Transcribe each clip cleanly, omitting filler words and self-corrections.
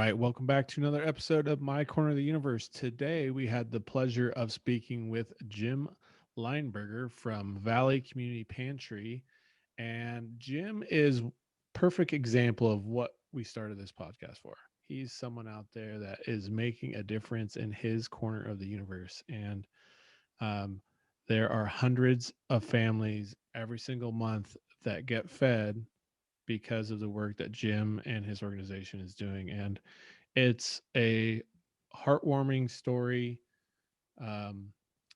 right, welcome back to another episode of My Corner of the Universe. Today we had the pleasure of speaking with Jim Lineberger from Valley Community Pantry, and Jim is perfect example of what we started this podcast for. He's someone out there that is making a difference in his corner of the universe, and um, there are hundreds of families every single month that get fed because of the work that Jim and his organization is doing. And it's a heartwarming story um,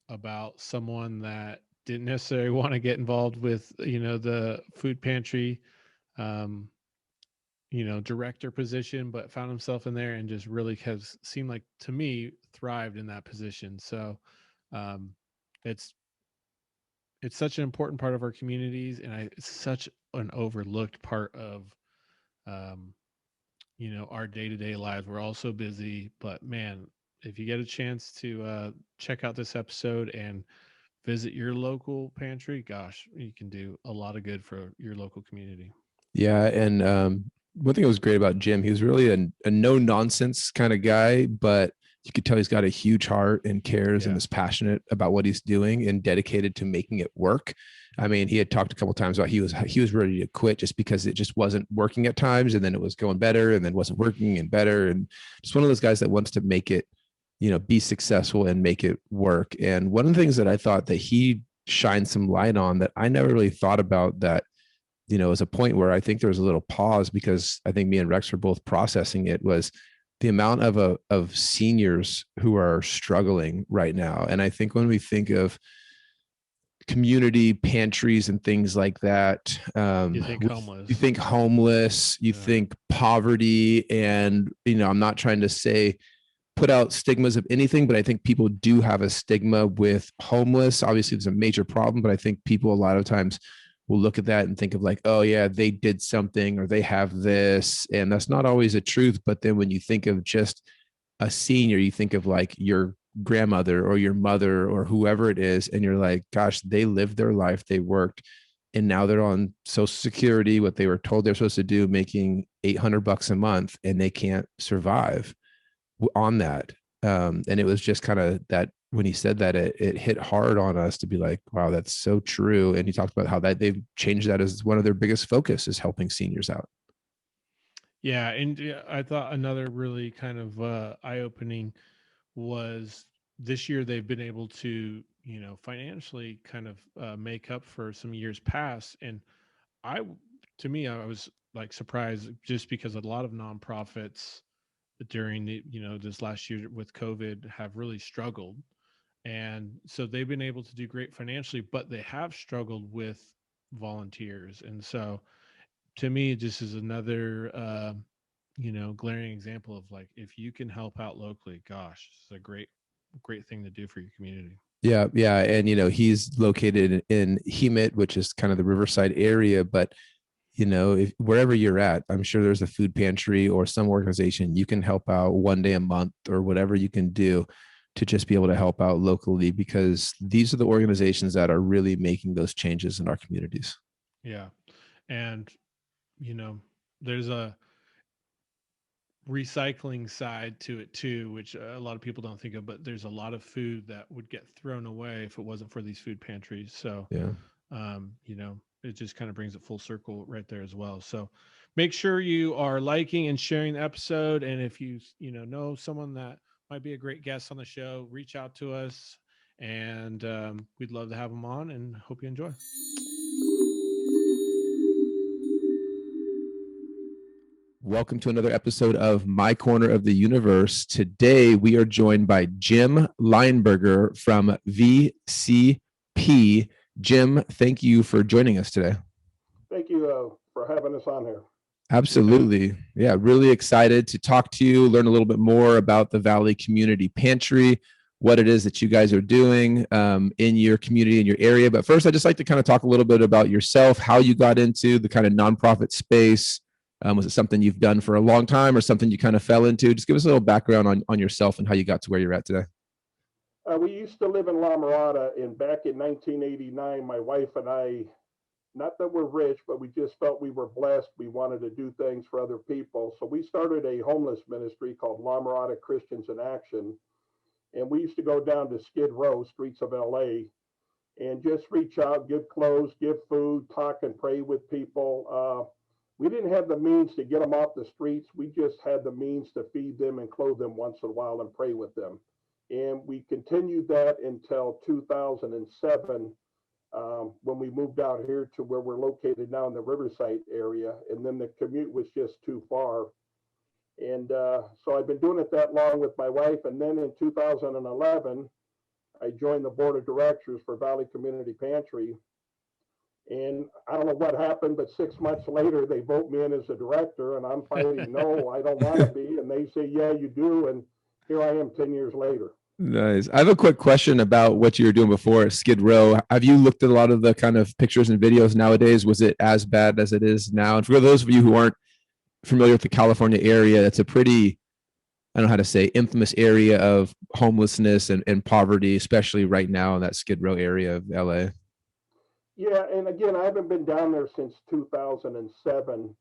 about someone that didn't necessarily want to get involved with, the food pantry, um, director position, but found himself in there and just really has seemed like to me thrived in that position. So um, it's it's such an important part of our communities, and it's such an overlooked part of um, our day-to-day lives. We're all so busy, but man, if you get a chance to check out this episode and visit your local pantry, gosh, you can do a lot of good for your local community. Yeah, and one thing that was great about Jim, he was really a no nonsense kind of guy, but you could tell he's got a huge heart and cares and Yeah. is passionate about what he's doing and dedicated to making it work. I mean, he had talked a couple of times about he was ready to quit just because it just wasn't working at times, and then it was going better, and then wasn't working and better, and just one of those guys that wants to make it, be successful and make it work. And one of the things that I thought that he shined some light on that I never really thought about, that is a point where I think there was a little pause, because I think me and Rex were both processing it, was the amount of seniors who are struggling right now. And I think when we think of community pantries and things like that, You think homeless. you think homeless, you Yeah. think poverty, and I'm not trying to say put out stigmas of anything, but I think people do have a stigma with homeless. Obviously, it's a major problem, but I think people a lot of times will look at that and think of like, oh yeah, they did something or they have this. And that's not always the truth. But then when you think of just a senior, you think of like your grandmother or your mother or whoever it is, and you're like, gosh, they lived their life, they worked, and now they're on Social Security, what they were told they're supposed to do, making $800 a month, and they can't survive on that. And it was just kind of that, when he said that, it hit hard on us to be like, wow, that's so true. And he talked about how that they've changed that as one of their biggest focus, is helping seniors out. Yeah, and I thought another really kind of eye-opening was this year they've been able to, financially kind of make up for some years past. And I, to me, I was like surprised just because a lot of nonprofits during the, this last year with COVID have really struggled. And so they've been able to do great financially, but they have struggled with volunteers. And so to me, this is another, glaring example of like, if you can help out locally, gosh, it's a great thing to do for your community. Yeah, yeah. And he's located in Hemet, which is kind of the Riverside area, but if wherever you're at, I'm sure there's a food pantry or some organization you can help out one day a month or whatever you can do to just be able to help out locally, because these are the organizations that are really making those changes in our communities. Yeah. And, you know, there's a recycling side to it too, which a lot of people don't think of, but there's a lot of food that would get thrown away if it wasn't for these food pantries. So, Yeah. it just kind of brings it full circle right there as well. So make sure you are liking and sharing the episode. And if you, know someone that might be a great guest on the show, reach out to us, and we'd love to have them on, and hope you enjoy. Welcome to another episode of My Corner of the Universe. Today, we are joined by Jim Lineberger from VCP. Jim, thank you for joining us today. Thank you for having us on here. Absolutely. Yeah, really excited to talk to you, learn a little bit more about the Valley Community Pantry, what it is that you guys are doing in your community, in your area. But first, I'd just like to kind of talk a little bit about yourself, how you got into the kind of nonprofit space. Was it something you've done for a long time or something you kind of fell into? Just give us a little background on yourself and how you got to where you're at today. We used to live in La Mirada, and back in 1989, my wife and I not that we're rich, but we just felt we were blessed. We wanted to do things for other people. So we started a homeless ministry called La Mirada Christians in Action. And we used to go down to Skid Row, streets of LA, and just reach out, give clothes, give food, talk and pray with people. We didn't have the means to get them off the streets. We just had the means to feed them and clothe them once in a while and pray with them. And we continued that until 2007, when we moved out here to where we're located now in the Riverside area. And then the commute was just too far. And so I've been doing it that long with my wife. And then in 2011, I joined the board of directors for Valley Community Pantry. And I don't know what happened, but 6 months later, they vote me in as a director, and I'm fighting, no, I don't want to be. And they say, yeah, you do. And here I am 10 years later. Nice. I have a quick question about what you were doing before Skid Row. Have you looked at a lot of the kind of pictures and videos nowadays? Was it as bad as it is now? And for those of you who aren't familiar with the California area, that's a pretty, I don't know how to say, infamous area of homelessness and poverty, especially right now in that Skid Row area of LA. Yeah, and again, I haven't been down there since 2007.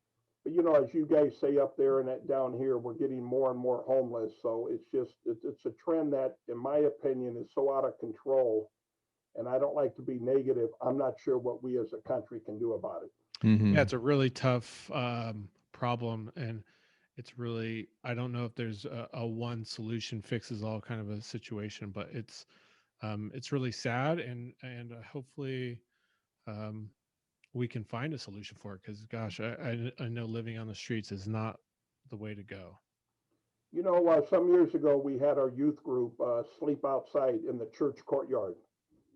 But as you guys say up there and down here, we're getting more and more homeless. So it's a trend that, in my opinion, is so out of control. And I don't like to be negative. I'm not sure what we as a country can do about it. Yeah, it's a really tough problem, and it's really, I don't know if there's a one solution fixes all kind of a situation, but it's really sad, and hopefully we can find a solution for it, because gosh, I know living on the streets is not the way to go. Some years ago, we had our youth group sleep outside in the church courtyard.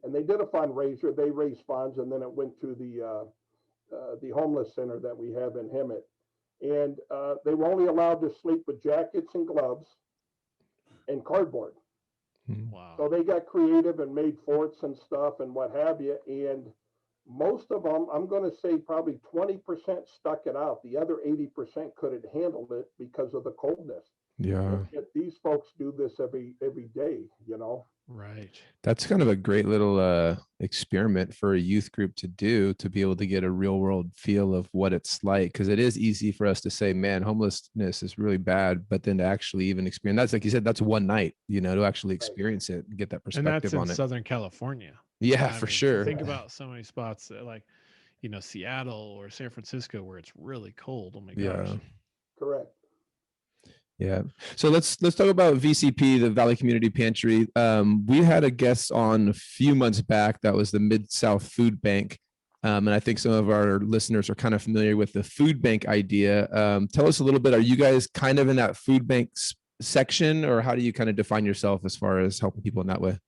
And they did a fundraiser. They raised funds, and then it went to the homeless center that we have in Hemet. And they were only allowed to sleep with jackets and gloves and cardboard. Wow. So they got creative and made forts and stuff and what have you. And most of them, I'm going to say probably 20% stuck it out. The other 80% couldn't handle it because of the coldness. Yeah. Yet these folks do this every day, Right. That's kind of a great little experiment for a youth group to do, to be able to get a real world feel of what it's like. Because it is easy for us to say, man, homelessness is really bad. But then to actually even experience, that's like you said, that's one night, to actually experience it and get that And that's perspective in on it. Southern California. Yeah, I for mean, sure. Think about so many spots like, Seattle or San Francisco, where it's really cold. Oh my gosh. Yeah. Correct. Yeah. So let's talk about VCP, the Valley Community Pantry. We had a guest on a few months back. That was the Mid-South Food Bank. And I think some of our listeners are kind of familiar with the food bank idea. Tell us a little bit. Are you guys kind of in that food bank section, or how do you kind of define yourself as far as helping people in that way?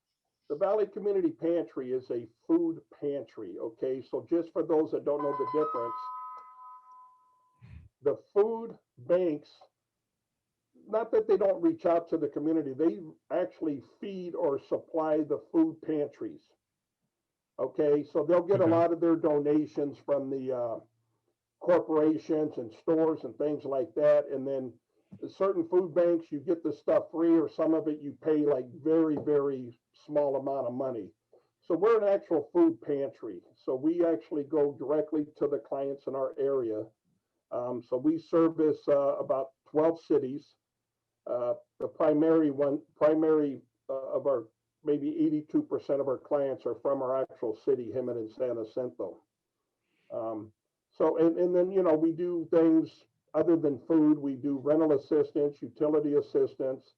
The Valley Community Pantry is a food pantry. Okay. So just for those that don't know the difference, the food banks, not that they don't reach out to the community, they actually feed or supply the food pantries. Okay, so they'll get a lot of their donations from the corporations and stores and things like that. And then certain food banks, you get the stuff free, or some of it you pay like very, very small amount of money. So we're an actual food pantry. So we actually go directly to the clients in our area. So we service about 12 cities. The primary of our, maybe 82% of our clients are from our actual city, Hemet and San Jacinto. And then, we do things other than food. We do rental assistance, utility assistance,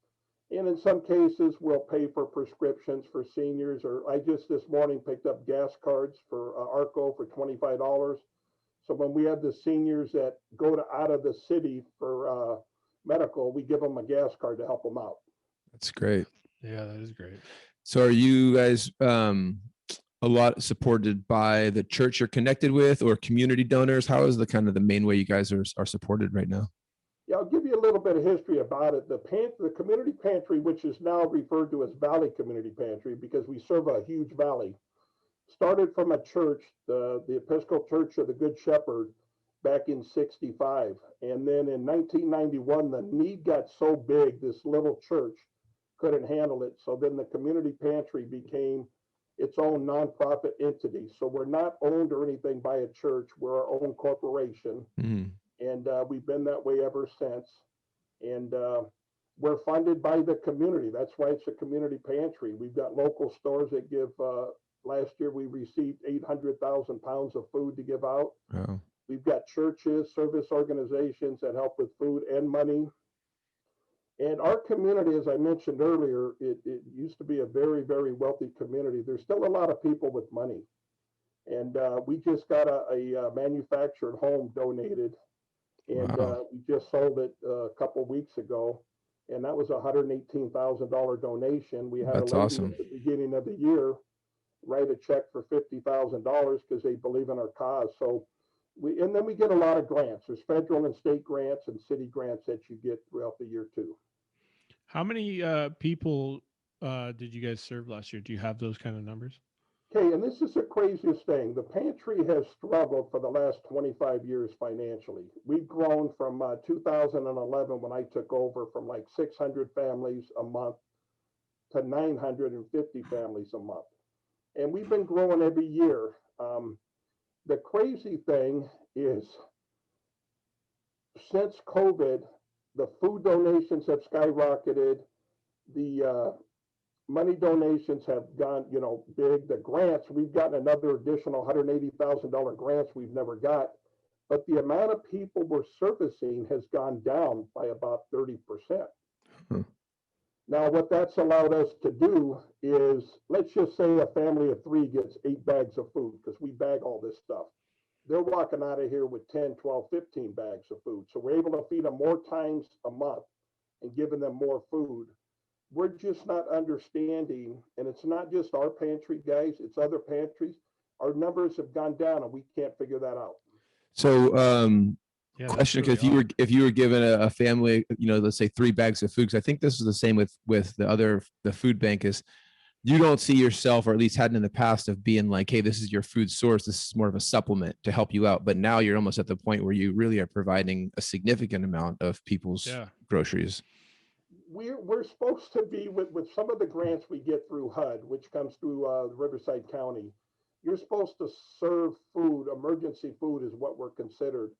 and in some cases we'll pay for prescriptions for seniors. Or I just this morning picked up gas cards for ARCO for $25. So when we have the seniors that go out of the city for medical, we give them a gas card to help them out. That's great. Yeah, that is great. So are you guys a lot supported by the church you're connected with, or community donors? How is the kind of the main way you guys are supported right now? Yeah, I'll give you a little bit of history about it. The community pantry, which is now referred to as Valley Community Pantry because we serve a huge valley, started from a church, the Episcopal Church of the Good Shepherd, back in '65. And then in 1991, the need got so big, this little church couldn't handle it. So then the community pantry became its own nonprofit entity. So we're not owned or anything by a church. We're our own corporation, Mm. and we've been that way ever since. And we're funded by the community. That's why it's a community pantry. We've got local stores that give. Last year we received 800,000 pounds of food to give out. Wow. We've got churches, service organizations that help with food and money. And our community, as I mentioned earlier, it used to be a very, very wealthy community. There's still a lot of people with money. And we just got a manufactured home donated, and Wow. we just sold it a couple weeks ago. And that was a $118,000 donation. We had a That's lady awesome. at the beginning of the year write a check for $50,000 because they believe in our cause. So and then we get a lot of grants. There's federal and state grants and city grants that you get throughout the year too. How many people did you guys serve last year? Do you have those kind of numbers? Okay, and this is the craziest thing. The pantry has struggled for the last 25 years financially. We've grown from 2011, when I took over, from like 600 families a month to 950 families a month. And we've been growing every year. The crazy thing is, since COVID, the food donations have skyrocketed. The money donations have gone, big. The grants, we've gotten another additional $180,000 grants we've never got. But the amount of people we're servicing has gone down by about 30%. Hmm. Now, what that's allowed us to do is, let's just say a family of three gets 8 bags of food, because we bag all this stuff. They're walking out of here with 10, 12, 15 bags of food. So we're able to feed them more times a month and giving them more food. We're just not understanding, and it's not just our pantry, guys, it's other pantries. Our numbers have gone down and we can't figure that out. So, Yeah, that's question, really because odd. if you were given a family, let's say 3 bags of food, because I think this is the same with the food bank, is you don't see yourself, or at least hadn't in the past, of being like, hey, this is your food source, this is more of a supplement to help you out. But now you're almost at the point where you really are providing a significant amount of people's Yeah. groceries. We're supposed to be, with some of the grants we get through HUD, which comes through Riverside County. You're supposed to serve food, emergency food is what we're considered,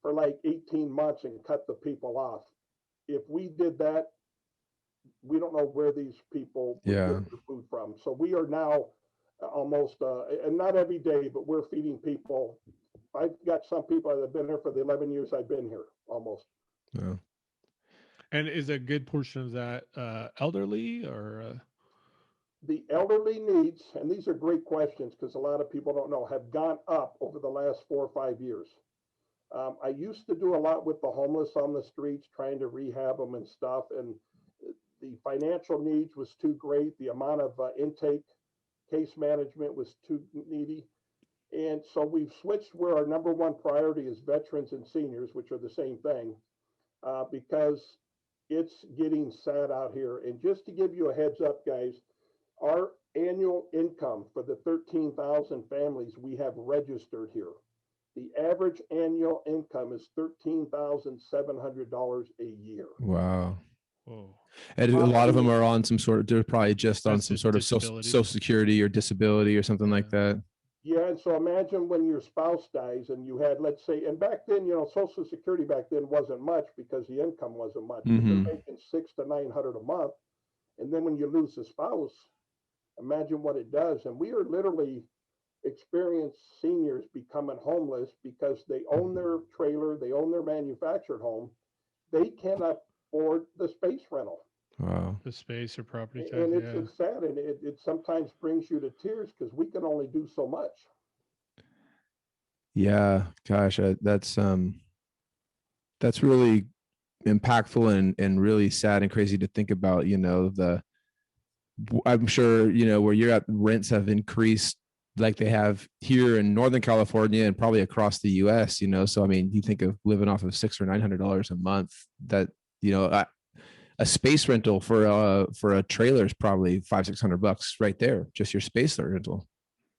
for like 18 months and cut the people off. If we did that, we don't know where these people would Yeah. get their food from. So we are now almost, and not every day, but we're feeding people. I've got some people that have been here for the 11 years I've been here, almost. Yeah. And is a good portion of that elderly or? The elderly needs, and these are great questions because a lot of people don't know, have gone up over the last 4 or 5 years. I used to do a lot with the homeless on the streets, trying to rehab them and stuff, and the financial needs was too great. The amount of intake case management was too needy. And so we've switched where our number one priority is veterans and seniors, which are the same thing, because it's getting sad out here. And just to give you a heads up, guys, our annual income for the 13,000 families we have registered here, the average annual income is $13,700 a year. Wow. Whoa. And a lot of them are on some sort of, they're probably just on That's some just sort of disability. social security or disability or something like that. Yeah, and so imagine when your spouse dies and you had, let's say, and back then, Social Security back then wasn't much because the income wasn't much. But they're making 600 to 900 a month, and then when you lose a spouse, imagine what it does. And we are literally experienced seniors becoming homeless because they own their trailer, they own their manufactured home, they cannot afford the space rental. Wow. The space or property tax. And Yeah. it's sad, and it sometimes brings you to tears because we can only do so much. Yeah. Gosh, that's really impactful and really sad and crazy to think about. I'm sure, where you're at, rents have increased like they have here in Northern California and probably across the US, so I mean, you think of living off of $600 or $900 a month, that, a space rental for a trailer is probably $500-600 right there, just your space rental.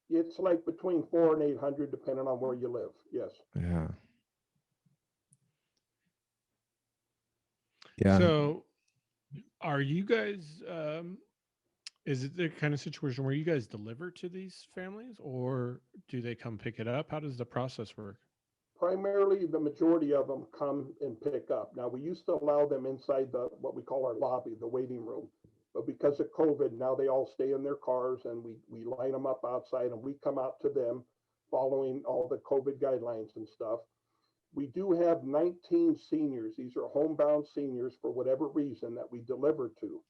It's like between 400 and 800, depending on where you live. Yes. Yeah. Yeah. So, are you guys? Is it the kind of situation where you guys deliver to these families, or do they come pick it up? How does the process work? Primarily, the majority of them come and pick up. Now, we used to allow them inside the what we call our lobby, the waiting room. But because of COVID, now they all stay in their cars and we line them up outside and we come out to them following all the COVID guidelines and stuff. We do have 19 seniors. These are homebound seniors for whatever reason that we deliver to.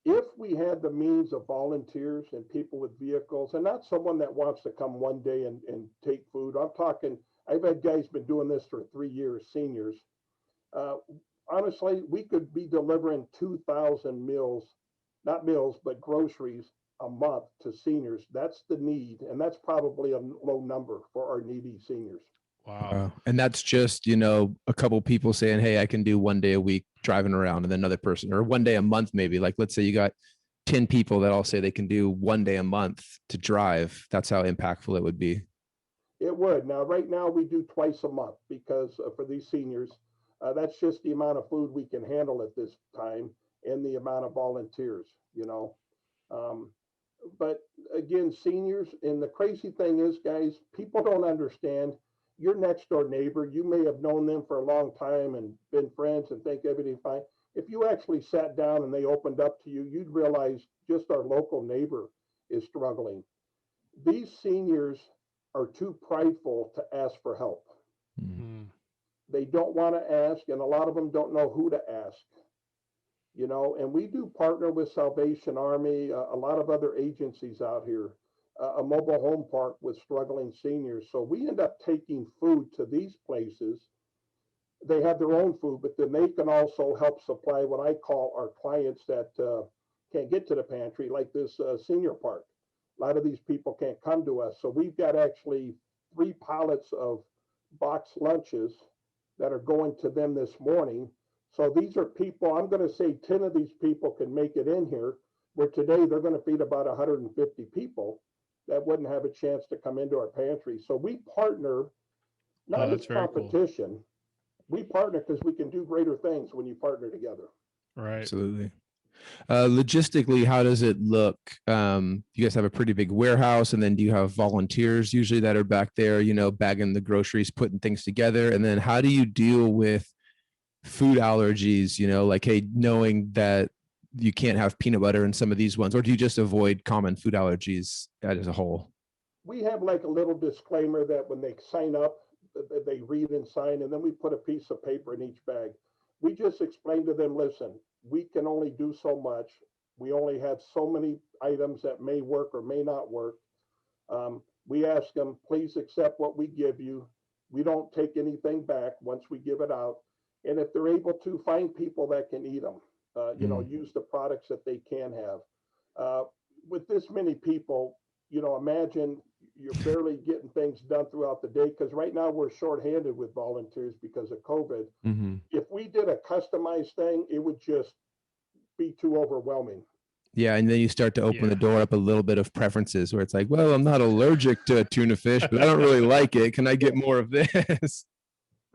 If we had the means of volunteers and people with vehicles, and not someone that wants to come one day and take food, I'm talking, I've had guys been doing this for 3 years, seniors. Uh, Honestly, we could be delivering 2,000 meals, not meals, but groceries a month to seniors. That's the need, and that's probably a low number for our needy seniors. Wow. And that's just, you know, a couple people saying, hey, I can do one day a week driving around, and then another person, or one day a month, maybe. Like, let's say you got 10 people that all say they can do one day a month to drive. That's how impactful it would be. It would. Now, right now, we do twice a month because for these seniors, that's just the amount of food we can handle at this time and the amount of volunteers, you know. Um, but again, seniors, and the crazy thing is, guys, people don't understand. Your next door neighbor, you may have known them for a long time and been friends and think everything fine. If you actually sat down and they opened up to you, you'd realize just our local neighbor is struggling. These seniors are too prideful to ask for help. Mm. They don't want to ask, and a lot of them don't know who to ask. You know, and we do partner with Salvation Army, a lot of other agencies out here, a mobile home park with struggling seniors. So we end up taking food to these places. They have their own food, but then they can also help supply what I call our clients that can't get to the pantry, like this senior park. A lot of these people can't come to us. So we've got actually 3 pallets of boxed lunches that are going to them this morning. So these are people, I'm going to say 10 of these people can make it in here, where today they're going to feed about 150 people that wouldn't have a chance to come into our pantry. So we partner, Oh, not as that's very cool. competition. We partner because we can do greater things when you partner together. Right. Absolutely. Logistically, how does it look? You guys have a pretty big warehouse, and then do you have volunteers usually that are back there, you know, bagging the groceries, putting things together? And then how do you deal with food allergies, you know, like, hey, knowing that you can't have peanut butter in some of these ones, or do you just avoid common food allergies as a whole? We have like a little disclaimer that when they sign up, they read and sign, and then we put a piece of paper in each bag. We just explain to them, listen, we can only do so much. We only have so many items that may work or may not work. We ask them, please accept what we give you. We don't take anything back once we give it out. And if they're able to, find people that can eat them, you know, use the products that they can have. With this many people, you know, imagine you're barely getting things done throughout the day, because right now we're shorthanded with volunteers because of COVID. Mm-hmm. If we did a customized thing, it would just be too overwhelming. Yeah, and then you start to open the Yeah. door up a little bit of preferences where it's like, well, I'm not allergic to tuna fish, but I don't really like it. Can I get more of this?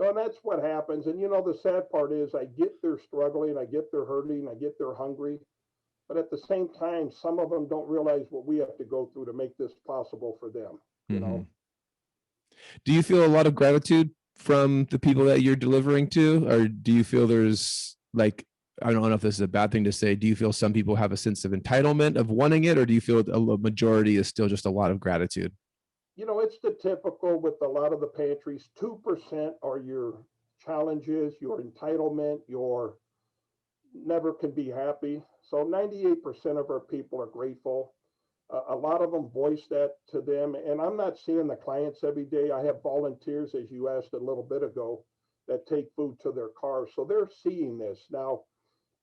And that's what happens. And you know, the sad part is I get they're struggling, I get they're hurting, I get they're hungry. But at the same time, some of them don't realize what we have to go through to make this possible for them, you Mm-hmm. know? Do you feel a lot of gratitude from the people that you're delivering to, or do you feel there's like, I don't know if this is a bad thing to say, do you feel some people have a sense of entitlement of wanting it, or do you feel a majority is still just a lot of gratitude? You know, it's the typical with a lot of the pantries. 2% are your challenges, your entitlement, your never can be happy. So 98% of our people are grateful. A lot of them voice that to them. And I'm not seeing the clients every day. I have volunteers, as you asked a little bit ago, that take food to their cars. So they're seeing this. Now,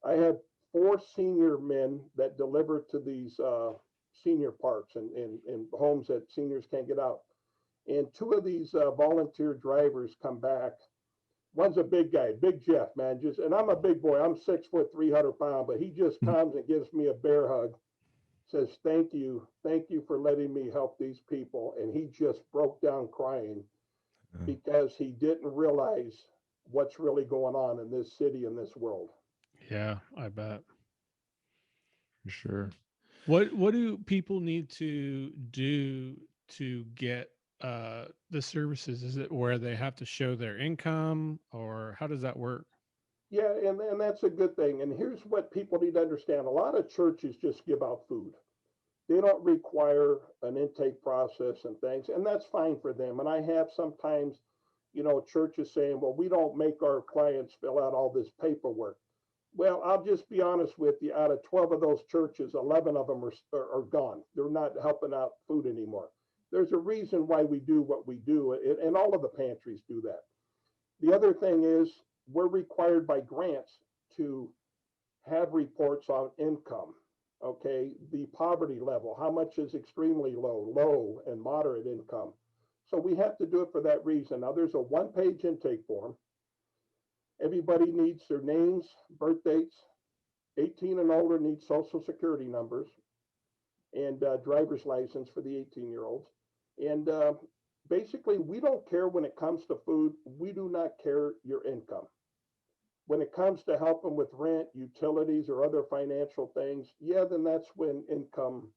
I had 4 senior men that deliver to these senior parks and homes that seniors can't get out. And 2 of these volunteer drivers come back. One's a big guy, Big Jeff, man. Just, and I'm a big boy. I'm 6 foot, 300 pounds, but he just comes and gives me a bear hug. Says, thank you for letting me help these people. And he just broke down crying because he didn't realize what's really going on in this city and this world. Yeah, I bet. For sure. What do people need to do to get the services? Is it where they have to show their income, or how does that work? Yeah, and that's a good thing. And here's what people need to understand. A lot of churches just give out food. They don't require an intake process and things, and that's fine for them. And I have sometimes, churches saying, well, we don't make our clients fill out all this paperwork. Well, I'll just be honest with you. Out of 12 of those churches, 11 of them are gone. They're not helping out food anymore. There's a reason why we do what we do, and all of the pantries do that. The other thing is we're required by grants to have reports on income. Okay, the poverty level, how much is extremely low, low, and moderate income. So we have to do it for that reason. Now, there's a one-page intake form. Everybody needs their names, birth dates. 18 and older need social security numbers and driver's license for the 18-year-olds. And basically, we don't care when it comes to food. We do not care your income. When it comes to helping with rent, utilities, or other financial things, yeah, then that's when income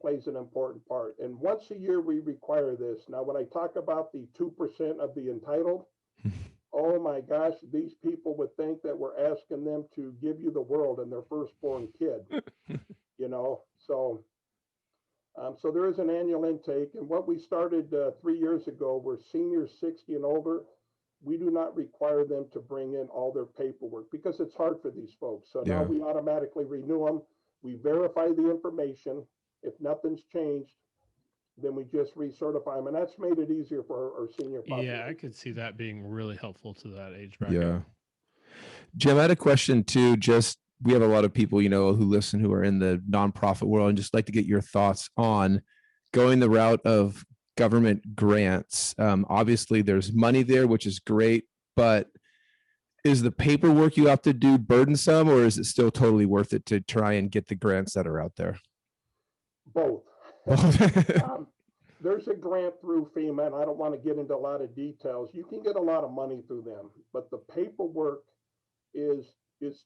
plays an important part. And once a year, we require this. Now, when I talk about the 2% of the entitled, oh my gosh, these people would think that we're asking them to give you the world and their firstborn kid, So, so there is an annual intake. And what we started 3 years ago were seniors 60 and older. We do not require them to bring in all their paperwork because it's hard for these folks. So now we automatically renew them. We verify the information. If nothing's changed, then we just recertify them. And that's made it easier for our senior population. Yeah, I could see that being really helpful to that age bracket. Yeah. Jim, I had a question too. We have a lot of people, who listen, who are in the nonprofit world, and just like to get your thoughts on going the route of government grants. Obviously, there's money there, which is great, but is the paperwork you have to do burdensome, or is it still totally worth it to try and get the grants that are out there? Both. There's a grant through FEMA, and I don't want to get into a lot of details. You can get a lot of money through them, but the paperwork is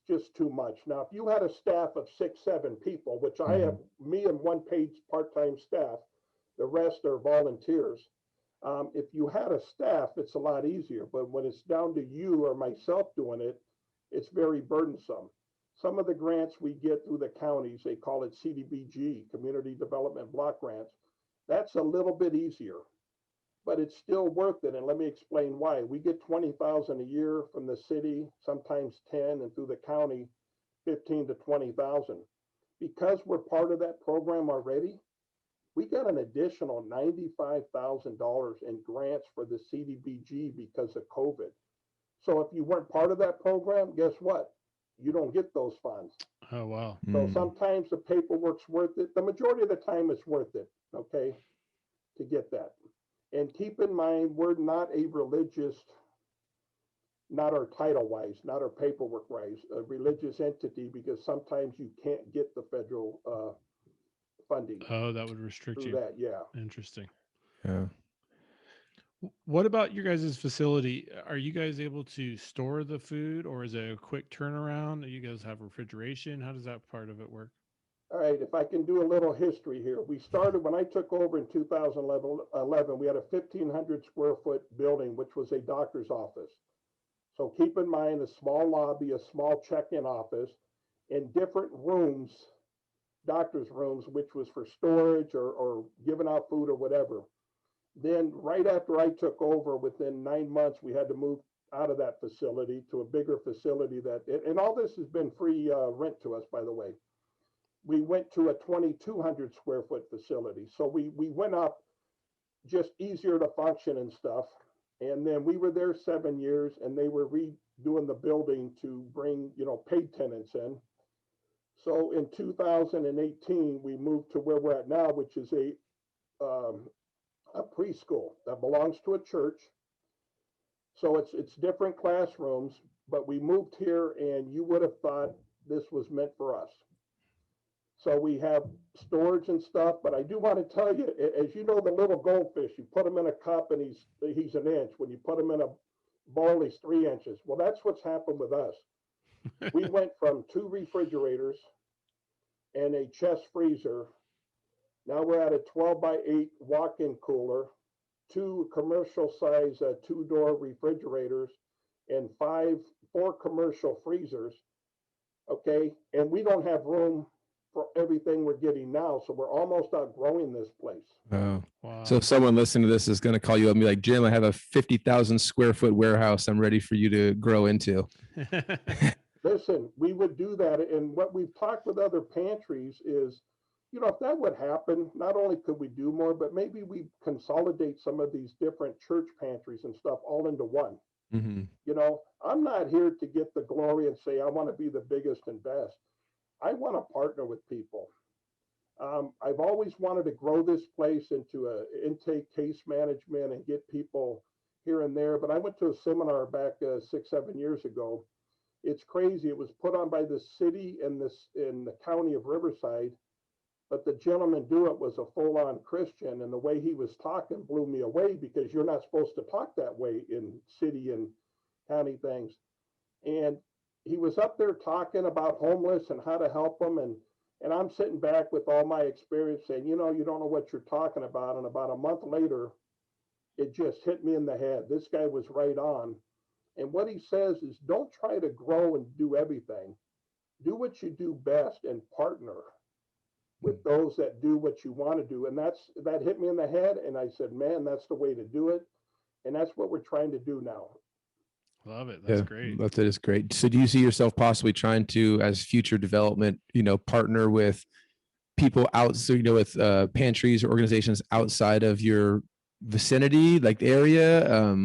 just too much. Now, if you had a staff of 6, 7 people, which I have, me and one paid part-time staff, the rest are volunteers. If you had a staff, it's a lot easier, but when it's down to you or myself doing it, it's very burdensome. Some of the grants we get through the counties, they call it CDBG, Community Development Block Grants. That's a little bit easier, but it's still worth it. And let me explain why. We get 20,000 a year from the city, sometimes 10, and through the county, 15 to 20,000. Because we're part of that program already, we got an additional $95,000 in grants for the CDBG because of COVID. So if you weren't part of that program, guess what? You don't get those funds. Oh, wow. So sometimes the paperwork's worth it. The majority of the time it's worth it, okay, to get that. And keep in mind, we're not a religious, not our title-wise, not our paperwork-wise, a religious entity, because sometimes you can't get the federal funding. Oh, that would restrict you. That, yeah. Interesting. Yeah. What about your guys' facility? Are you guys able to store the food, or is it a quick turnaround? Do you guys have refrigeration? How does that part of it work? All right, if I can do a little history here. We started, when I took over in 2011, we had a 1,500 square foot building, which was a doctor's office. So keep in mind a small lobby, a small check-in office, and different rooms, doctor's rooms, which was for storage or giving out food or whatever. Then right after I took over, within 9 months, we had to move out of that facility to a bigger facility and all this has been free rent to us, by the way. We went to a 2,200 square foot facility. So we went up, just easier to function and stuff. And then we were there 7 years, and they were redoing the building to bring, paid tenants in. So in 2018, we moved to where we're at now, which is a preschool that belongs to a church. So it's different classrooms, but we moved here, and you would have thought this was meant for us. So we have storage and stuff, but I do want to tell you, as you know, the little goldfish, you put him in a cup and he's an inch. When you put him in a bowl, he's 3 inches. Well, that's what's happened with us. We went from 2 refrigerators and a chest freezer. Now we're at a 12 by 8 walk-in cooler, two commercial size two-door refrigerators, and four commercial freezers. Okay, and we don't have room for everything we're getting now, so we're almost outgrowing this place. Oh, Wow. so if someone listening to this is going to call you up and be like, Jim, I have a 50,000 square foot warehouse I'm ready for you to grow into. Listen, we would do that. And what we've talked with other pantries is, you know, if that would happen, not only could we do more, but maybe we consolidate some of these different church pantries and stuff all into one. Mm-hmm. You know, I'm not here to get the glory and say I want to be the biggest and best. I want to partner with people. I've always wanted to grow this place into a intake case management and get people here and there. But I went to a seminar back 6, 7 years ago. It's crazy. It was put on by the city and this in the county of Riverside, but the gentleman do it was a full-on Christian, and the way he was talking blew me away because you're not supposed to talk that way in city and county things. And he was up there talking about homeless and how to help them, and I'm sitting back with all my experience saying, you know, you don't know what you're talking about. And about a month later, it just hit me in the head. This guy was right on. And what he says is don't try to grow and do everything. Do what you do best and partner with those that do what you want to do. And that hit me in the head. And I said, man, that's the way to do it. And that's what we're trying to do now. Love it. That's great. That is great. So do you see yourself possibly trying to, as future development, partner with people out, so, with pantries or organizations outside of your vicinity, like the area,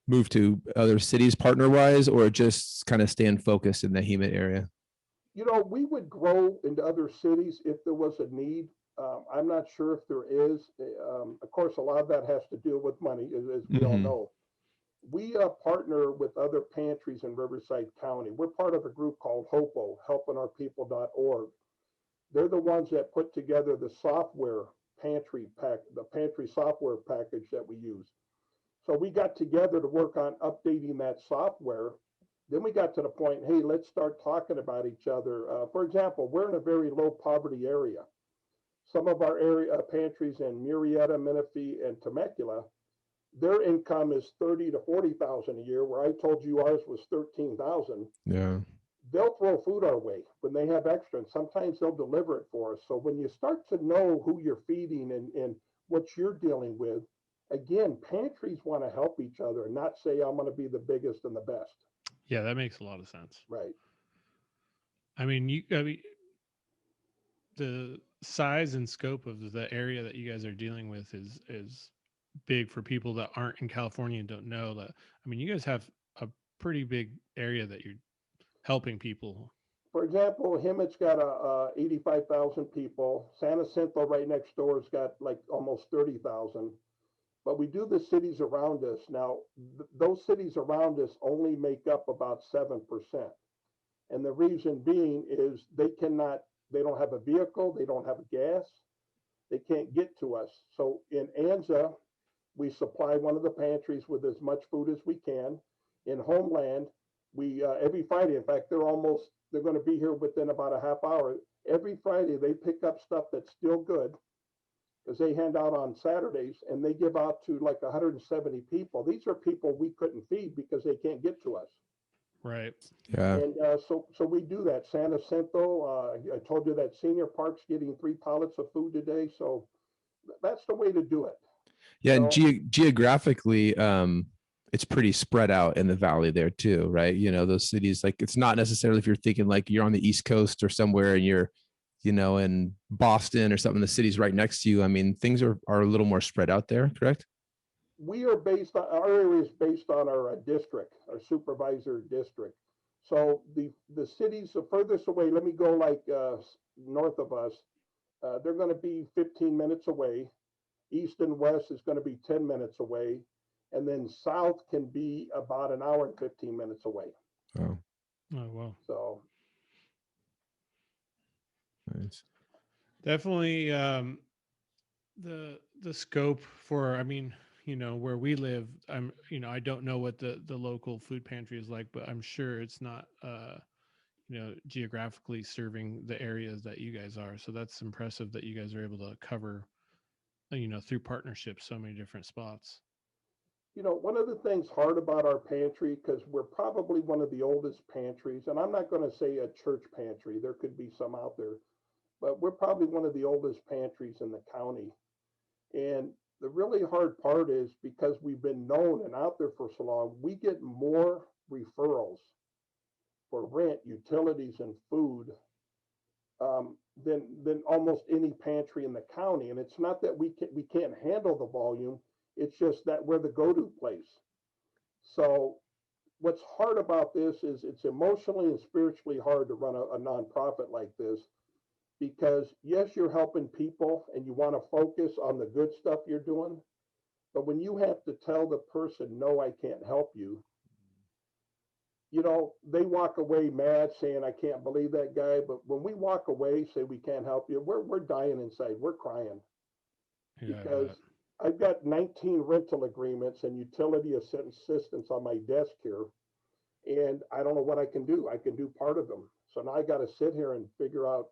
move to other cities partner wise, or just kind of stand focused in the Hemet area? You know, we would grow into other cities if there was a need. I'm not sure if there is. Of course, a lot of that has to do with money, as we all know. We partner with other pantries in Riverside County. We're part of a group called HOPO, helpingourpeople.org. They're the ones that put together the software the pantry software package that we use. So we got together to work on updating that software. Then we got to the point, hey, let's start talking about each other. For example, we're in a very low poverty area. Some of our area pantries in Murrieta, Menifee, and Temecula, their income is 30 to 40,000 a year, where I told you ours was 13,000. Yeah. They'll throw food our way when they have extra, and sometimes they'll deliver it for us. So when you start to know who you're feeding and what you're dealing with, again, pantries want to help each other and not say, I'm going to be the biggest and the best. Yeah, that makes a lot of sense. Right. I mean, the size and scope of the area that you guys are dealing with is big for people that aren't in California and don't know that. I mean, you guys have a pretty big area that you're helping people. For example, Hemet's got 85,000 people. San Jacinto right next door has got like almost 30,000. But we do the cities around us. Now, those cities around us only make up about 7%. And the reason being is they don't have a vehicle, they don't have gas, they can't get to us. So in Anza, we supply one of the pantries with as much food as we can. In Homeland, we every Friday, in fact, they're going to be here within about a half hour. Every Friday, they pick up stuff that's still good because they hand out on Saturdays, and they give out to like 170 people. These are people we couldn't feed because they can't get to us. Right. Yeah. And so we do that. San Jacinto, I told you that Senior Park's getting 3 pallets of food today. So that's the way to do it. Yeah, and geographically, it's pretty spread out in the valley there too, right? Those cities, like, it's not necessarily, if you're thinking like you're on the East Coast or somewhere and you're, in Boston or something, the city's right next to you. I mean, things are a little more spread out there, correct? Our area is based on our district, our supervisor district. So the cities the furthest away, let me go like north of us, they're going to be 15 minutes away. East and west is going to be 10 minutes away. And then south can be about an hour and 15 minutes away. Oh, wow. So nice. Definitely the scope for, I mean, where we live, I don't know what the local food pantry is like, but I'm sure it's not geographically serving the areas that you guys are. So that's impressive that you guys are able to cover, through partnerships, so many different spots. One of the things hard about our pantry, because we're probably one of the oldest pantries, and I'm not going to say a church pantry, there could be some out there, but we're probably one of the oldest pantries in the county. And the really hard part is because we've been known and out there for so long, we get more referrals for rent, utilities, and food than almost any pantry in the county. And it's not that we can't handle the volume; it's just that we're the go-to place. So what's hard about this is it's emotionally and spiritually hard to run a nonprofit like this because yes, you're helping people and you want to focus on the good stuff you're doing, but when you have to tell the person, no, I can't help you, they walk away mad saying, I can't believe that guy. But when we walk away, say we can't help you, we're dying inside. We're crying Yeah, I because bet. I've got 19 rental agreements and utility assistance on my desk here. And I don't know what I can do. I can do part of them. So now I got to sit here and figure out,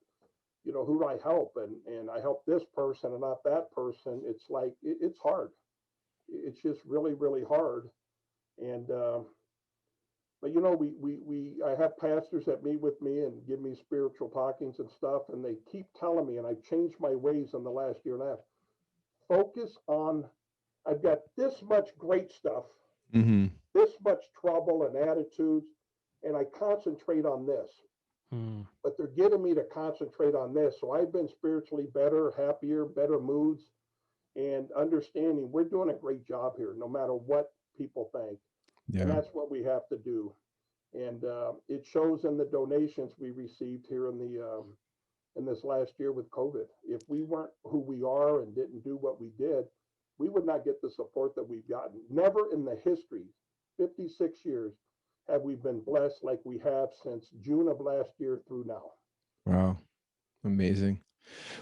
who do I help? And I help this person and not that person. It's like, it's hard. It's just really, really hard. And, but I have pastors that meet with me and give me spiritual talkings and stuff, and they keep telling me, and I've changed my ways in the last year and a half. Focus on, I've got this much great stuff, Mm-hmm. this much trouble and attitudes, and I concentrate on this. Hmm. But they're getting me to concentrate on this. So I've been spiritually better, happier, better moods, and understanding we're doing a great job here, no matter what people think. And Yeah. that's what we have to do. And it shows in the donations we received here in this last year with COVID. If we weren't who we are and didn't do what we did, we would not get the support that we've gotten. Never in the history, 56 years, have we been blessed like we have since June of last year through now. Wow. Amazing.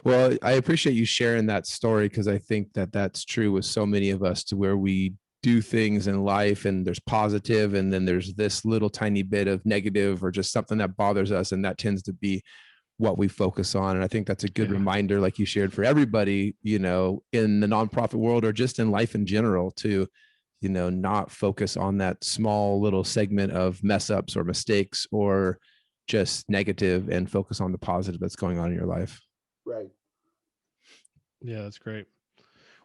Well, I appreciate you sharing that story because I think that that's true with so many of us to where we do things in life and there's positive and then there's this little tiny bit of negative or just something that bothers us. And that tends to be what we focus on. And I think that's a good Yeah. reminder, like you shared, for everybody, in the nonprofit world or just in life in general to, not focus on that small little segment of mess ups or mistakes or just negative and focus on the positive that's going on in your life. Right. Yeah, that's great.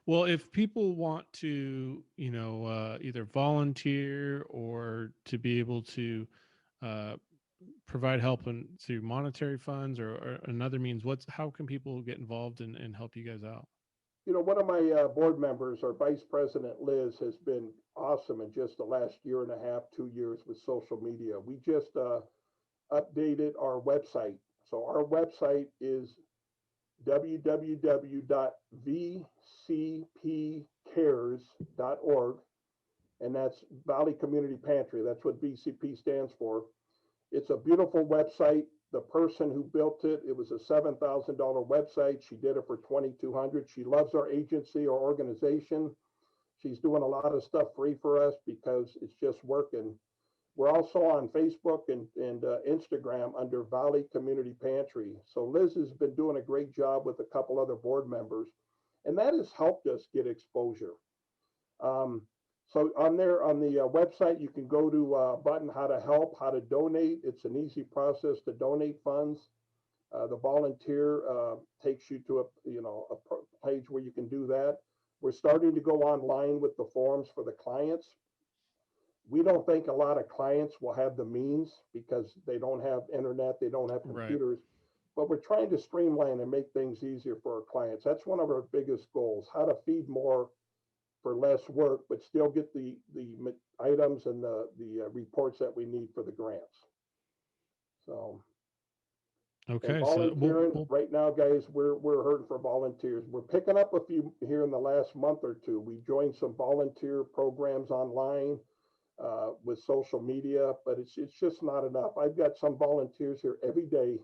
Well, if people want to, either volunteer or to be able to uh, provide help through monetary funds or another means, how can people get involved and help you guys out? One of my board members, our vice president, Liz, has been awesome in just the last year and a half, 2 years with social media. We just updated our website. So our website is www.vcpcares.org, and that's Valley Community Pantry. That's what VCP stands for. It's a beautiful website. The person who built it, it was a $7,000 website. She did it for $2,200. She loves our agency, our organization. She's doing a lot of stuff free for us because it's just working. We're also on Facebook and Instagram under Valley Community Pantry. So Liz has been doing a great job with a couple other board members, and that has helped us get exposure. So on there, on the website, you can go to a button, how to help, how to donate. It's an easy process to donate funds. The volunteer takes you to a page where you can do that. We're starting to go online with the forms for the clients. We don't think a lot of clients will have the means because they don't have internet, they don't have Right. computers, but we're trying to streamline and make things easier for our clients. That's one of our biggest goals, how to feed more for less work, but still get the items and the reports that we need for the grants. So, and Okay. So volunteering right now, guys, we're hurting for volunteers. We're picking up a few here in the last month or two. We've joined some volunteer programs online with social media, but it's just not enough. I've got some volunteers here every day,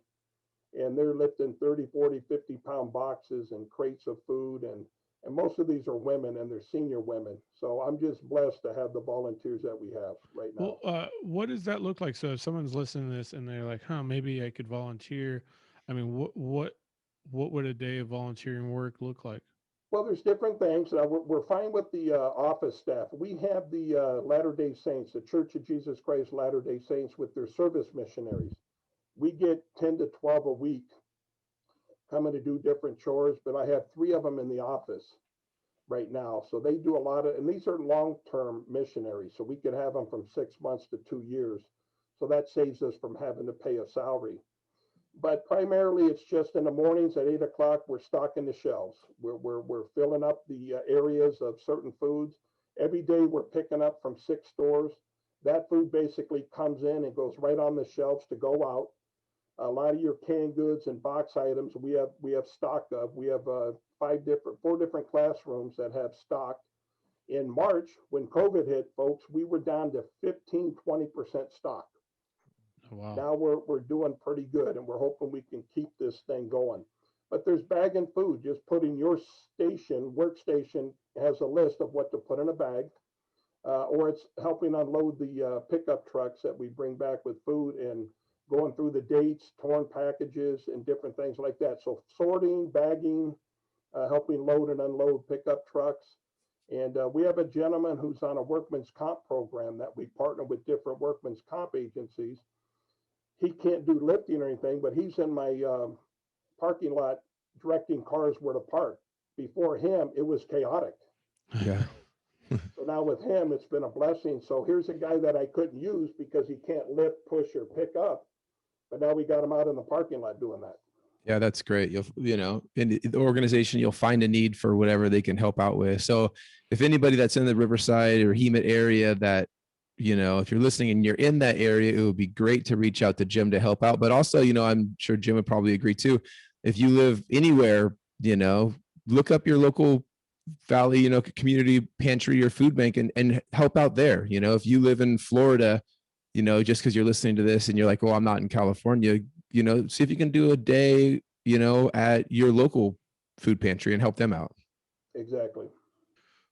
and they're lifting 30, 40, 50 pound boxes and crates of food, and And most of these are women, and they're senior women. So I'm just blessed to have the volunteers that we have right Well, now. what does that look like? So if someone's listening to this and they're like, "Huh, maybe I could volunteer." I mean, what would a day of volunteering work look like? Well, there's different things. We're fine with the office staff. We have the Latter-day Saints, the Church of Jesus Christ Latter-day Saints, with their service missionaries. We get 10 to 12 a week coming to do different chores, but I have three of them in the office right now. So they do a lot of, and these are long-term missionaries. So we could have them from 6 months to 2 years. So that saves us from having to pay a salary. But primarily it's just in the mornings at 8 o'clock, we're stocking the shelves. We're filling up the areas of certain foods. Every day we're picking up from 6 stores. That food basically comes in and goes right on the shelves to go out. A lot of your canned goods and box items we have stock of. We have four different classrooms that have stock. In March, when COVID hit, folks, we were down to 15-20% stock. Oh, wow. Now we're doing pretty good, and we're hoping we can keep this thing going. But there's bagging food. Just putting your workstation has a list of what to put in a bag, or it's helping unload the pickup trucks that we bring back with food and going through the dates, torn packages, and different things like that. So sorting, bagging, helping load and unload pickup trucks. And we have a gentleman who's on a workman's comp program that we partner with different workman's comp agencies. He can't do lifting or anything, but he's in my parking lot directing cars where to park. Before him, it was chaotic. Yeah. So now with him, it's been a blessing. So here's a guy that I couldn't use because he can't lift, push, or pick up. But now we got him out in the parking lot doing that. Yeah, that's great. In the organization, you'll find a need for whatever they can help out with. So if anybody that's in the Riverside or Hemet area that, if you're listening and you're in that area, it would be great to reach out to Jim to help out. But also, I'm sure Jim would probably agree too. If you live anywhere, look up your local Valley, community pantry or food bank and help out there. If you live in Florida, just because you're listening to this and you're like, well, I'm not in California, see if you can do a day, at your local food pantry and help them out. Exactly.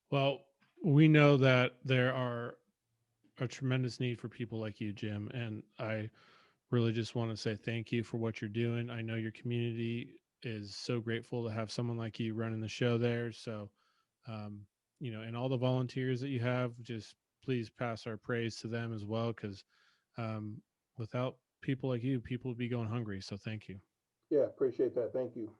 Well, we know that there are a tremendous need for people like you, Jim, and I really just want to say thank you for what you're doing. I know your community is so grateful to have someone like you running the show there. So, um, and all the volunteers that you have, just please pass our praise to them as well, because um, without people like you, people would be going hungry. So thank you. Yeah, appreciate that. Thank you.